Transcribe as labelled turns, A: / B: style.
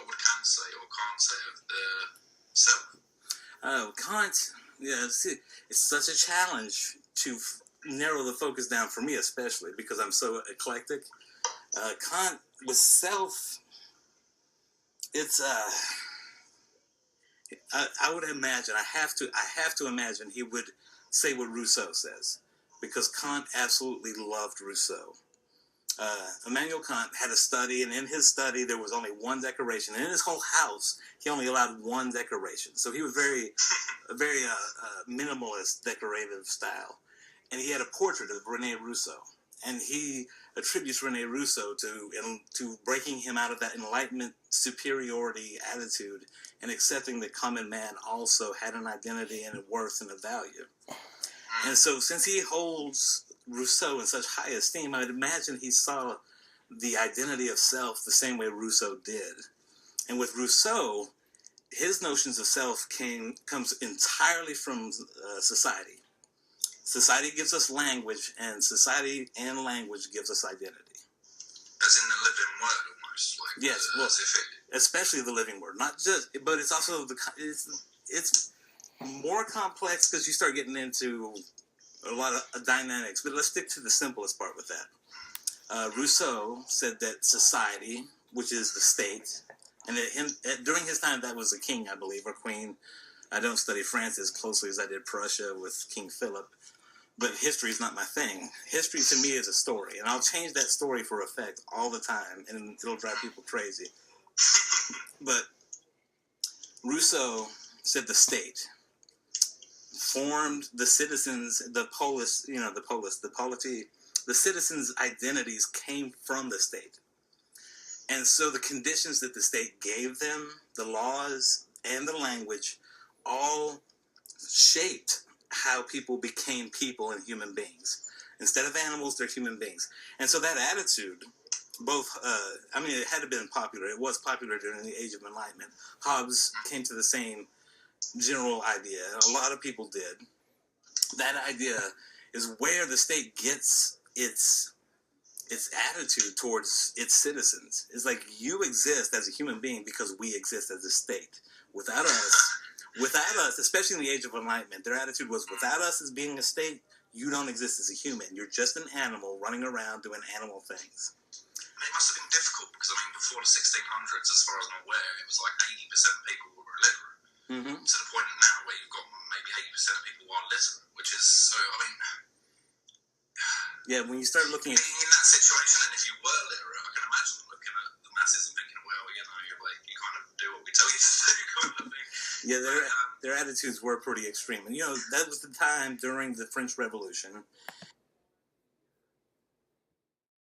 A: what would Kant say or Kant say of the self?
B: Oh, Kant, yeah, it's such a challenge to narrow the focus down for me, especially because I'm so eclectic. Kant with self, it's I would imagine I have to imagine he would say what Rousseau says, because Kant absolutely loved Rousseau. Immanuel Kant had a study, and in his study there was only one decoration, and in his whole house he only allowed one decoration. So he was very minimalist decorative style, and he had a portrait of Rene Rousseau, and he attributes Rene Rousseau to breaking him out of that Enlightenment superiority attitude and accepting that common man also had an identity and a worth and a value. And so since he holds Rousseau in such high esteem, I would imagine he saw the identity of self the same way Rousseau did. And with Rousseau, his notions of self comes entirely from society. Society gives us language, and society and language gives us identity.
A: As in the living word, almost. Like
B: yes, well, especially the living word. Not just, but it's also it's more complex because you start getting into a lot of dynamics. But let's stick to the simplest part with that. Rousseau said that society, which is the state, and during his time that was a king, I believe, or queen. I don't study France as closely as I did Prussia with King Philip. But history is not my thing. History to me is a story, and I'll change that story for effect all the time, and it'll drive people crazy. But Rousseau said the state formed the citizens, the citizens' identities came from the state. And so the conditions that the state gave them, the laws and the language, all shaped how people became people and human beings. Instead of animals, they're human beings. And so that attitude, it had been popular. It was popular during the Age of Enlightenment. Hobbes came to the same general idea. A lot of people did. That idea is where the state gets its attitude towards its citizens. It's like, you exist as a human being because we exist as a state. Without us, especially in the Age of Enlightenment, their attitude was, without us as being a state, you don't exist as a human. You're just an animal running around doing animal things.
A: And it must have been difficult because, before the 1600s, as far as I'm aware, it was like 80% of people were illiterate. Mm-hmm. To the point now where you've got maybe 80% of people are literate, which is so,
B: yeah, when you start looking at...
A: In that situation, and if you were literate, I can imagine looking at the masses and thinking, well, you kind of do what we tell you to do, kind of thing.
B: Yeah, their attitudes were pretty extreme. And, that was the time during the French Revolution.